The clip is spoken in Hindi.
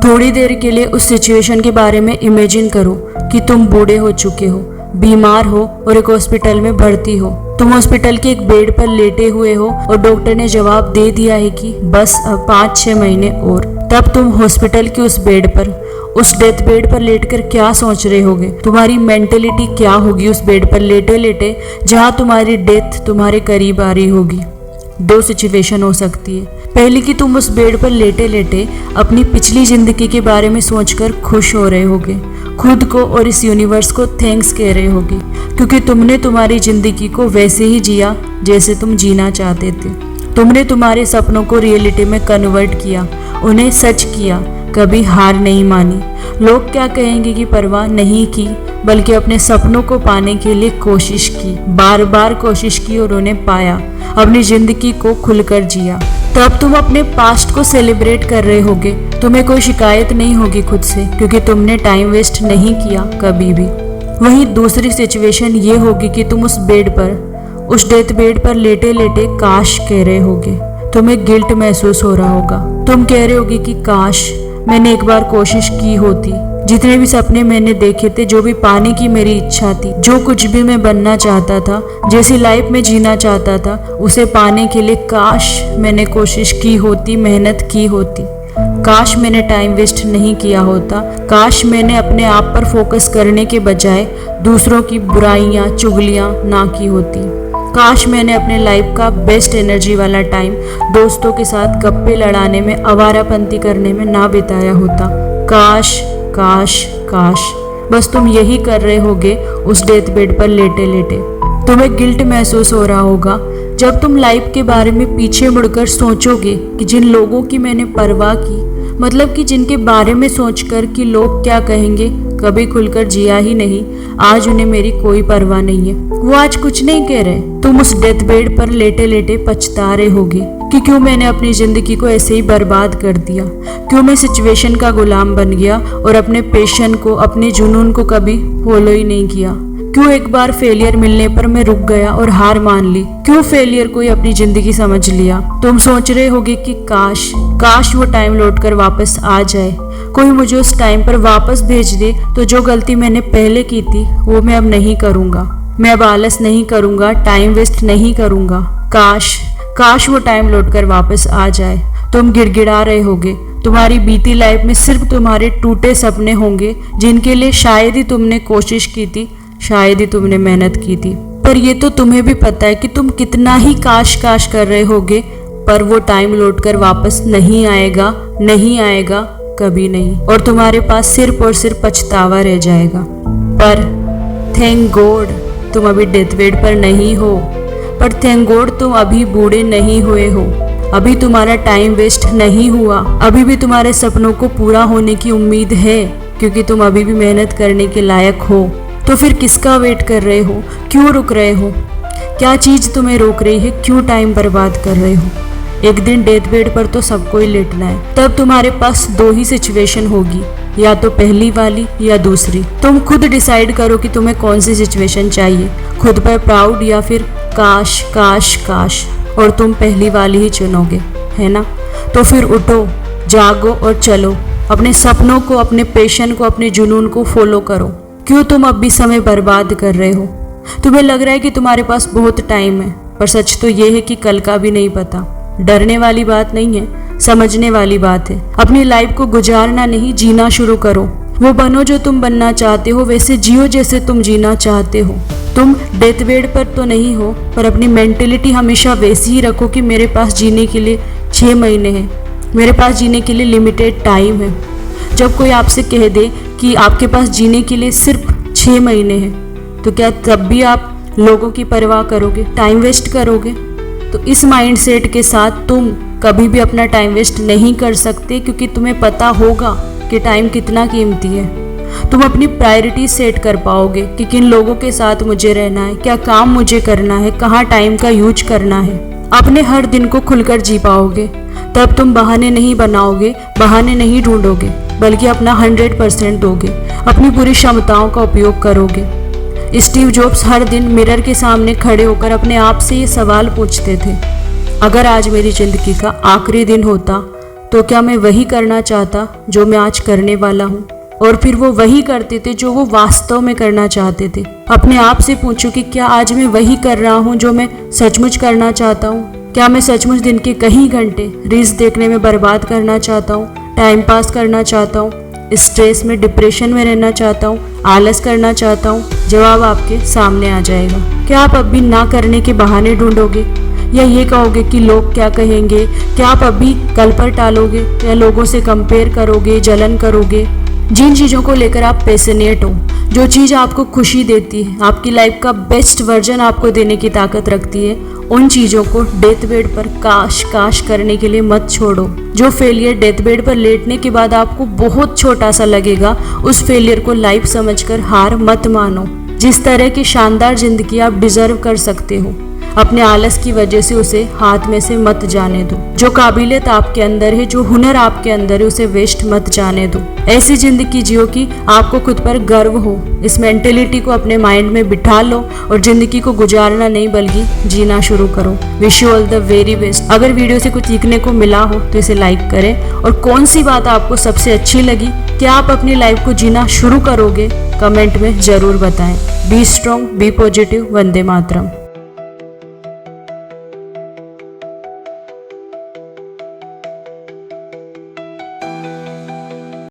थोड़ी देर के लिए उस सिचुएशन के बारे में इमेजिन करो कि तुम बूढ़े हो चुके हो, बीमार हो और एक हॉस्पिटल में भर्ती हो। तुम हॉस्पिटल के एक बेड पर लेटे हुए हो और डॉक्टर ने जवाब दे दिया है कि बस अब 5-6 महीने और। तब तुम हॉस्पिटल के उस बेड पर, उस डेथ बेड पर लेटकर क्या सोच रहे होगे? तुम्हारी मेंटेलिटी क्या होगी उस बेड पर लेटे लेटे जहां तुम्हारी डेथ तुम्हारे करीब आ रही होगी? 2 सिचुएशन हो सकती है। पहली कि तुम उस बेड पर लेटे लेटे अपनी पिछली जिंदगी के बारे में सोचकर खुश हो रहे होगे, खुद को और इस यूनिवर्स को थैंक्स कह रहे होगे क्योंकि तुमने तुम्हारी जिंदगी को वैसे ही जिया जैसे तुम जीना चाहते थे। तुमने तुम्हारे सपनों को रियलिटी में कन्वर्ट किया, उन्हें सच किया, कभी हार नहीं मानी। लोग क्या कहेंगे की परवाह नहीं की, बल्कि अपने सपनों को पाने के लिए कोशिश की, बार बार कोशिश की और उन्हें पाया, अपनी जिंदगी को खुलकर जिया। तब तुम अपने पास्ट को सेलिब्रेट कर रहे होगे। तुम्हें कोई शिकायत नहीं होगी खुद से क्योंकि तुमने टाइम वेस्ट नहीं किया कभी भी। वहीं दूसरी सिचुएशन ये होगी कि तुम उस बेड पर, उस डेथ बेड पर लेटे लेटे काश कह रहे होगे। तुम्हें गिल्ट महसूस हो रहा होगा। तुम कह रहे होगे कि काश मैंने एक बार कोशिश की होती, जितने भी सपने मैंने देखे थे, जो भी पाने की मेरी इच्छा थी, जो कुछ भी मैं बनना चाहता था, जैसी लाइफ में जीना चाहता था, उसे पाने के लिए काश मैंने कोशिश की होती, मेहनत की होती। काश मैंने टाइम वेस्ट नहीं किया होता। काश मैंने अपने आप पर फोकस करने के बजाय दूसरों की बुराइयां, चुगलियां ना की होती। काश मैंने अपने लाइफ का बेस्ट एनर्जी वाला टाइम दोस्तों के साथ गप्पे लड़ाने में, आवारापंती करने में ना बिताया होता। काश काश काश। बस तुम यही कर रहे होगे उस डेथ बेड पर लेटे लेटे। तुम्हें गिल्ट महसूस हो रहा होगा जब तुम लाइफ के बारे में पीछे मुड़कर सोचोगे कि जिन लोगों की मैंने परवाह की, मतलब कि जिनके बारे में सोचकर कि लोग क्या कहेंगे, कभी खुलकर जिया ही नहीं, आज उन्हें मेरी कोई परवाह नहीं है। वो आज कुछ नहीं कह रहे। तुम उस डेथ बेड पर लेटे लेटे पछता रहे होगे कि क्यों मैंने अपनी जिंदगी को ऐसे ही बर्बाद कर दिया, क्यों मैं सिचुएशन का गुलाम बन गया और अपने पैशन को, अपने जुनून को कभी फॉलो ही नहीं किया। क्यों एक बार फेलियर मिलने पर मैं रुक गया और हार मान ली? क्यों फेलियर को ही अपनी जिंदगी समझ लिया? तुम सोच रहे होगे कि काश काश वो टाइम लौट कर वापस आ जाए, कोई मुझे उस टाइम पर वापस भेज दे तो जो गलती मैंने पहले की थी वो मैं अब नहीं करूँगा। मैं अब आलस नहीं करूँगा, टाइम वेस्ट नहीं करूँगा। काश काश वो टाइम लौट कर वापस आ जाए। तुम गिड़गिड़ा रहे होगे। तुम्हारी बीती लाइफ में सिर्फ तुम्हारे टूटे सपने होंगे जिनके लिए शायद ही तुमने कोशिश की थी, शायद ही तुमने मेहनत की थी। पर ये तो तुम्हें भी पता है कि तुम कितना ही काश काश कर रहे होगे, पर वो टाइम लौट कर वापस नहीं आएगा, नहीं आएगा, कभी नहीं। और तुम्हारे पास सिर्फ और सिर्फ पछतावा रह जाएगा। पर थैंक गॉड तुम अभी डेथ बेड पर नहीं हो, पर थैंक गॉड तुम अभी बूढ़े नहीं हुए हो। अभी तुम्हारा टाइम वेस्ट नहीं हुआ। अभी भी तुम्हारे सपनों को पूरा होने की उम्मीद है क्योंकि तुम अभी भी मेहनत करने के लायक हो। तो फिर किसका वेट कर रहे हो? क्यों रुक रहे हो? क्या चीज़ तुम्हें रोक रही है? क्यों टाइम बर्बाद कर रहे हो? एक दिन डेथ बेड पर तो सबको ही लेटना है। तब तुम्हारे पास 2 ही सिचुएशन होगी, या तो पहली वाली या दूसरी। तुम खुद डिसाइड करो कि तुम्हें कौन सी सिचुएशन चाहिए, खुद पर प्राउड या फिर काश काश काश। और तुम पहली वाली ही चुनोगे, है ना? तो फिर उठो, जागो और चलो। अपने सपनों को, अपने पैशन को, अपने जुनून को फॉलो करो। क्यों तुम अब भी समय बर्बाद कर रहे हो? तुम्हें लग रहा है कि तुम्हारे पास बहुत टाइम है, पर सच तो ये है कि कल का भी नहीं पता। डरने वाली बात नहीं है, समझने वाली बात है। अपनी लाइफ को गुजारना नहीं, जीना शुरू करो। वो बनो जो तुम बनना चाहते हो, वैसे जियो जैसे तुम जीना चाहते हो। तुम डेथ बेड पर तो नहीं हो, पर अपनी मेंटेलिटी हमेशा वैसी ही रखो कि मेरे पास जीने के लिए 6 महीने हैं, मेरे पास जीने के लिए लिमिटेड टाइम है। जब कोई आपसे कह दे कि आपके पास जीने के लिए सिर्फ 6 महीने हैं, तो क्या तब भी आप लोगों की परवाह करोगे, टाइम वेस्ट करोगे? तो इस माइंडसेट के साथ तुम कभी भी अपना टाइम वेस्ट नहीं कर सकते क्योंकि तुम्हें पता होगा कि टाइम कितना कीमती है। तुम अपनी प्रायोरिटी सेट कर पाओगे कि किन लोगों के साथ मुझे रहना है, क्या काम मुझे करना है, कहाँ टाइम का यूज करना है। अपने हर दिन को खुलकर जी पाओगे। तब तुम बहाने नहीं बनाओगे, बहाने नहीं ढूंढोगे, बल्कि अपना 100% दोगे, अपनी पूरी क्षमताओं का उपयोग करोगे। स्टीव जॉब्स हर दिन मिरर के सामने खड़े होकर अपने आप से ये सवाल पूछते थे, अगर आज मेरी ज़िंदगी का आखिरी दिन होता तो क्या मैं वही करना चाहता जो मैं आज करने वाला हूँ? और फिर वो वही करते थे जो वो वास्तव में करना चाहते थे। अपने आप से पूछो कि क्या आज मैं वही कर रहा हूँ जो मैं सचमुच करना चाहता हूँ? क्या मैं सचमुच दिन के कई घंटे रील्स देखने में बर्बाद करना चाहता हूँ, टाइम पास करना चाहता हूँ, स्ट्रेस में, डिप्रेशन में रहना चाहता हूँ, आलस करना चाहता हूँ? जवाब आपके सामने आ जाएगा। क्या आप अब भी ना करने के बहाने ढूंढोगे या ये कहोगे कि लोग क्या कहेंगे? क्या आप अभी कल पर टालोगे या लोगों से कंपेयर करोगे, जलन करोगे? जिन चीज़ों को लेकर आप पैशनेट हो, जो चीज़ आपको खुशी देती है, आपकी लाइफ का बेस्ट वर्जन आपको देने की ताकत रखती है, उन चीज़ों को डेथ बेड पर काश काश करने के लिए मत छोड़ो। जो फेलियर डेथ बेड पर लेटने के बाद आपको बहुत छोटा सा लगेगा, उस फेलियर को लाइफ समझकर हार मत मानो। जिस तरह की शानदार जिंदगी आप डिजर्व कर सकते हो, अपने आलस की वजह से उसे हाथ में से मत जाने दो। जो काबिलियत आपके अंदर है, जो हुनर आपके अंदर है, उसे वेस्ट मत जाने दो। ऐसी जिंदगी जियो कि आपको खुद पर गर्व हो। इस मेंटेलिटी को अपने माइंड में बिठा लो और जिंदगी को गुजारना नहीं बल्कि जीना शुरू करो। Wish you all the very best. अगर वीडियो से कुछ सीखने को मिला हो तो इसे लाइक करें। और कौन सी बात आपको सबसे अच्छी लगी, क्या आप अपनी लाइफ को जीना शुरू करोगे? कमेंट में जरूर बताएं। Be strong, be positive. वंदे मातरम।